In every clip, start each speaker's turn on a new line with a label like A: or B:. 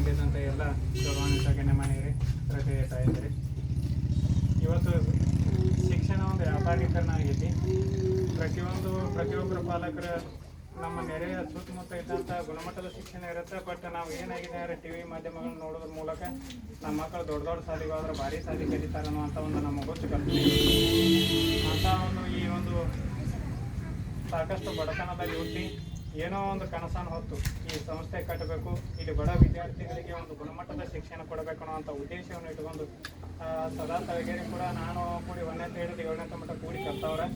A: ಬಂದಿದ್ದಂಥ ಎಲ್ಲ ಗೌರವಾನ್ವಿತ ಗಣ್ಯಮಾನ್ಯರೇ, ಶ್ರದ್ಧೆಯ ತಾಯಂದಿರಿ, ಇವತ್ತು ಶಿಕ್ಷಣ ಒಂದು ವ್ಯಾಪಾರೀಕರಣ ಆಗೈತಿ. ಪ್ರತಿಯೊಬ್ಬರ ಪಾಲಕರ ನಮ್ಮ ನೆರೆಯ ಸುತ್ತಮುತ್ತ ಇದ್ದಂಥ ಗುಣಮಟ್ಟದ ಶಿಕ್ಷಣ ಇರುತ್ತೆ. ಬಟ್ ನಾವು ಏನಾಗಿದೆ ಟಿ ವಿ ಮಾಧ್ಯಮಗಳನ್ನ ನೋಡೋದ್ರ ಮೂಲಕ ನಮ್ಮ ಮಕ್ಕಳು ದೊಡ್ಡ ದೊಡ್ಡ ಸಾಲಿಗೆ ಹೋದ್ರೆ ಭಾರಿ ಸಾಲಿ ಕಲಿತಾರೆ ಅನ್ನುವಂಥ ಒಂದು ನಮ್ಮ ಗೊತ್ತು ಕಲ್ಪನೆ. ಅಂಥ ಈ ಒಂದು ಸಾಕಷ್ಟು ಬಡತನದಲ್ಲಿ ಹುಟ್ಟಿ ಏನೋ ಒಂದು ಕನಸನ್ನು ಹೊತ್ತು ಈ ಸಂಸ್ಥೆ ಕಟ್ಟಬೇಕು, ಇಲ್ಲಿ ಬಡ ವಿದ್ಯಾರ್ಥಿಗಳಿಗೆ ಒಂದು ಗುಣಮಟ್ಟದ ಶಿಕ್ಷಣ ಕೊಡಬೇಕು ಅನ್ನೋಂಥ ಉದ್ದೇಶವನ್ನು ಇಟ್ಟುಕೊಂಡು ಸದಾ ತಳಗೇರಿ ಕೂಡ ನಾನು ಕೂಡಿ 1ನೇ ಹಿಡಿದು 7ನೇ ಮಟ್ಟ ಕೂಡಿ ಕಲ್ತವ್ರೆ.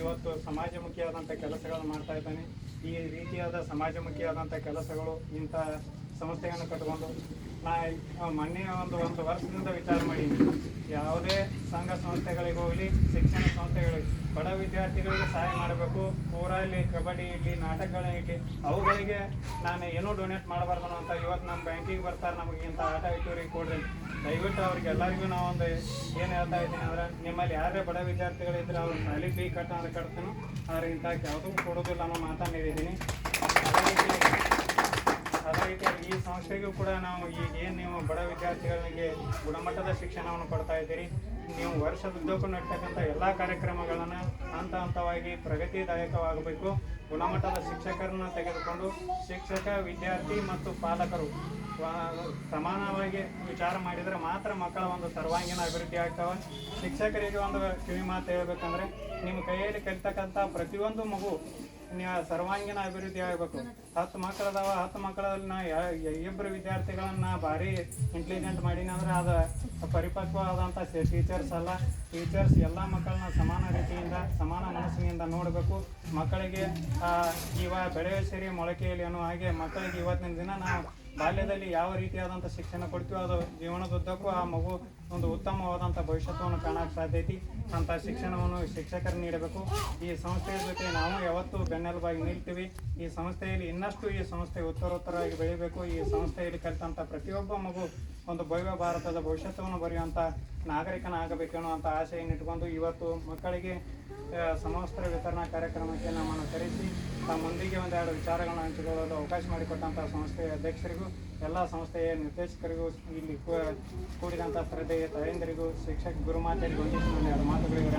A: ಇವತ್ತು ಸಮಾಜಮುಖಿಯಾದಂಥ ಕೆಲಸಗಳನ್ನು ಮಾಡ್ತಾ ಇದ್ದಾನೆ. ಈ ರೀತಿಯಾದ ಸಮಾಜಮುಖಿಯಾದಂಥ ಕೆಲಸಗಳು ಇಂಥ ಸಂಸ್ಥೆಯನ್ನು ಕಟ್ಟಿಕೊಂಡು ಮೊನ್ನೆ ಒಂದು ವರ್ಷದಿಂದ ವಿಚಾರ ಮಾಡೀನಿ. ಯಾವುದೇ ಸಂಘ ಸಂಸ್ಥೆಗಳಿಗೆ ಹೋಗಲಿ, ಶಿಕ್ಷಣ ಸಂಸ್ಥೆಗಳಿಗೆ ಬಡ ವಿದ್ಯಾರ್ಥಿಗಳಿಗೆ ಸಹಾಯ ಮಾಡಬೇಕು. ಊರಲ್ಲಿ ಕಬಡ್ಡಿ ಇರಲಿ, ನಾಟಕಗಳೇ ಇರಲಿ, ಅವುಗಳಿಗೆ ನಾನು ಏನೂ ಡೊನೇಟ್ ಮಾಡಬಾರ್ದು ಅಂತ ಇವತ್ತು ನಮ್ಮ ಬ್ಯಾಂಕಿಗೆ ಬರ್ತಾರೆ, ನಮಗೆ ಇಂಥ ಆಟ ಇಟ್ಟೂರಿಗೆ ಕೊಡ್ರಿ. ದಯವಿಟ್ಟು ಅವ್ರಿಗೆ ಎಲ್ಲರಿಗೂ ನಾವು ಒಂದು ಏನು ಹೇಳ್ತಾ ಇದ್ದೀನಿ ಅಂದ್ರೆ, ನಿಮ್ಮಲ್ಲಿ ಯಾರೇ ಬಡ ವಿದ್ಯಾರ್ಥಿಗಳಿದ್ರೆ ಅವ್ರು ಶಾಲೆ ಫೀ ಕಟ್ಟೋದು ಕಟ್ತಾನೋ, ಆದರೆ ಇಂಥ ಯಾವುದೂ ಕೊಡೋದಿಲ್ಲ ಅನ್ನೋ ಮಾತನಾಡಿದ್ದೀನಿ. ಅದೇ ರೀತಿಯಾಗಿ ಈ ಸಂಸ್ಥೆಗೂ ಕೂಡ ನಾವು ಈಗ ಏನು ನೀವು ಬಡ ವಿದ್ಯಾರ್ಥಿಗಳಿಗೆ ಗುಣಮಟ್ಟದ ಶಿಕ್ಷಣವನ್ನು ಕೊಡ್ತಾ ಇದ್ದೀರಿ, ನೀವು ವರ್ಷದುದ್ದಕ್ಕೂ ನಡ್ತಕ್ಕಂಥ ಎಲ್ಲ ಕಾರ್ಯಕ್ರಮಗಳನ್ನು ಹಂತ ಹಂತವಾಗಿ ಪ್ರಗತಿದಾಯಕವಾಗಬೇಕು. ಗುಣಮಟ್ಟದ ಶಿಕ್ಷಕರನ್ನು ತೆಗೆದುಕೊಂಡು ಶಿಕ್ಷಕ, ವಿದ್ಯಾರ್ಥಿ ಮತ್ತು ಪಾಲಕರು ಸಮಾನವಾಗಿ ವಿಚಾರ ಮಾಡಿದರೆ ಮಾತ್ರ ಮಕ್ಕಳ ಒಂದು ಸರ್ವಾಂಗೀಣ ಅಭಿವೃದ್ಧಿ ಆಗ್ತವೆ. ಶಿಕ್ಷಕರಿಗೆ ಒಂದು ಕಿವಿ ಮಾತು ಹೇಳ್ಬೇಕಂದ್ರೆ, ನಿಮ್ಮ ಕೈಯಲ್ಲಿ ಕಲಿತಕ್ಕಂಥ ಪ್ರತಿಯೊಂದು ಮಗು ನೀವು ಸರ್ವಾಂಗೀಣ ಅಭಿವೃದ್ಧಿ ಆಗಬೇಕು. 10 ಮಕ್ಕಳದಾವ, 10 ಮಕ್ಕಳಲ್ಲಿ ನಾ ಇಬ್ಬರು ವಿದ್ಯಾರ್ಥಿಗಳನ್ನ ಭಾರಿ ಇಂಟೆಲಿಜೆಂಟ್ ಮಾಡೀನಿ ಅಂದ್ರೆ ಅದು ಪರಿಪಕ್ವವಾದಂಥ ಟೀಚರ್ಸ್ ಅಲ್ಲ. ಟೀಚರ್ಸ್ ಎಲ್ಲ ಮಕ್ಕಳನ್ನ ಸಮಾನ ರೀತಿಯಿಂದ, ಸಮಾನ ಮನಸ್ಸಿನಿಂದ ನೋಡಬೇಕು. ಮಕ್ಕಳಿಗೆ ಬೆಳೆಯ ಸರಿ ಮೊಳಕೆಯಲ್ಲಿ ಅನ್ನೋ ಹಾಗೆ ಮಕ್ಕಳಿಗೆ ಇವತ್ತಿನ ದಿನ ನಾವು ಬಾಲ್ಯದಲ್ಲಿ ಯಾವ ರೀತಿಯಾದಂಥ ಶಿಕ್ಷಣ ಕೊಡ್ತೀವೋ ಅದು ಜೀವನದುದ್ದಕ್ಕೂ ಆ ಮಗು ಒಂದು ಉತ್ತಮವಾದಂಥ ಭವಿಷ್ಯತ್ವವನ್ನು ಕಾಣಕ್ಕೆ ಸಾಧ್ಯ ಐತಿ. ಅಂಥ ಶಿಕ್ಷಣವನ್ನು ಶಿಕ್ಷಕರು ನೀಡಬೇಕು. ಈ ಸಂಸ್ಥೆಯ ಜೊತೆ ನಾವು ಯಾವತ್ತೂ ಬೆನ್ನೆಲುಬಾಗಿ ನಿಲ್ತೀವಿ. ಈ ಸಂಸ್ಥೆಯಲ್ಲಿ ಇನ್ನಷ್ಟು ಈ ಸಂಸ್ಥೆ ಉತ್ತರೋತ್ತರವಾಗಿ ಬೆಳೀಬೇಕು. ಈ ಸಂಸ್ಥೆಯಲ್ಲಿ ಕಲಿತಂಥ ಪ್ರತಿಯೊಬ್ಬ ಮಗು ಒಂದು ಭವ್ಯ ಭಾರತದ ಭವಿಷ್ಯತ್ವವನ್ನು ಬರೆಯುವಂಥ ನಾಗರಿಕನಾಗಬೇಕು ಅನ್ನುವಂಥ ಆಶೆಯನ್ನು ಇಟ್ಕೊಂಡು ಇವತ್ತು ಮಕ್ಕಳಿಗೆ ಸಮವಸ್ತ್ರ ವಿತರಣಾ ಕಾರ್ಯಕ್ರಮಕ್ಕೆ ನಮ್ಮನ್ನು ಕರೆಸಿ ತಮ್ಮೊಂದಿಗೆ ಒಂದೆರಡು ವಿಚಾರಗಳನ್ನು ಹಂಚಿಕೊಳ್ಳಲು ಅವಕಾಶ ಮಾಡಿಕೊಟ್ಟಂಥ ಸಂಸ್ಥೆಯ ಅಧ್ಯಕ್ಷರಿಗೂ, ಎಲ್ಲ ಸಂಸ್ಥೆಯ ನಿರ್ದೇಶಕರಿಗೂ, ಇಲ್ಲಿ ಕೂಡಿದಂಥ ಶ್ರದ್ಧೆಯ ತಾಯಂದರಿಗೂ, ಶಿಕ್ಷಕ ಗುರುಮಾತೆಯರಿಗೂ ಒಂದಿಷ್ಟು 2 ಮಾತುಗಳಿಗೆ